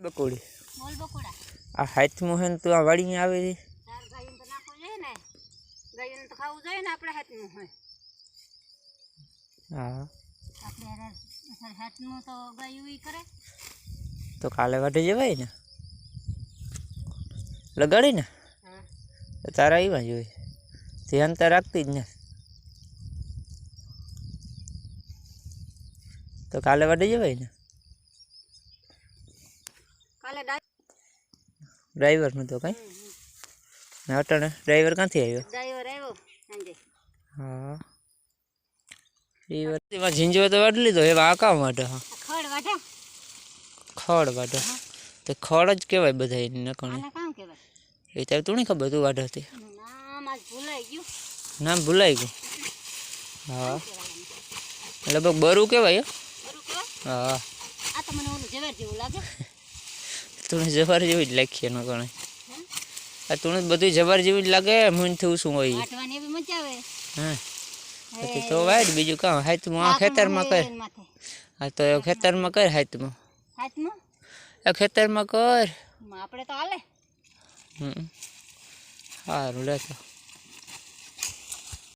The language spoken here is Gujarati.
બકોડી બોલ બકોડા આ હાથમાં હે ને તું આ વાડીને આવે છે તાર ગાયું તો નાખવું જોઈએ ને ગાયું તો ખાવું જોઈએ ને આપણે હાથનું હોય હા આપણે હાથનું તો ગાયું ઈ કરે તો કાલે વાટે જવાય ને લગાડી ને હા તારા એવા જ હોય ધ્યાન તો રાખતી જ ને તો કાલે વાટે જવાય ને કાલે ડ્રાઈવરનું તો કઈ ને અટાણે ડ્રાઈવર ક્યાંથી આવ્યો ડ્રાઈવર આવ્યો સાંજે હા ડ્રાઈવર ઝીંજો તો વાટી લીધો એવા આ કામ માટે હા ખડ વાટે ખડ વાટે તો ખડ જ કહેવાય બધા એને નકણે આને કામ કહેવાય એ તારે તું નહીં ખબર તું વાટે હતી નામ આજ ભૂલાઈ ગયું નામ ભૂલાઈ ગયું હા લગભગ બરું કહેવાય બરું કહેવાય હા આ તો મને ઓલું ઝવેર જેવું લાગે તું જવાર જેવી જ લાગીએ ન ગણે આ તું બધું જવાર જેવી જ લાગે મૂનથી શું હોય વાટવાની એવી મજા આવે હા પછી તો વાઈટ બીજું કામ હાથમાં આ ખેતરમાં કર હા તો એ ખેતરમાં કર હાથમાં હાથમાં એ ખેતરમાં કર આપણે તો હાલે સારું લેતો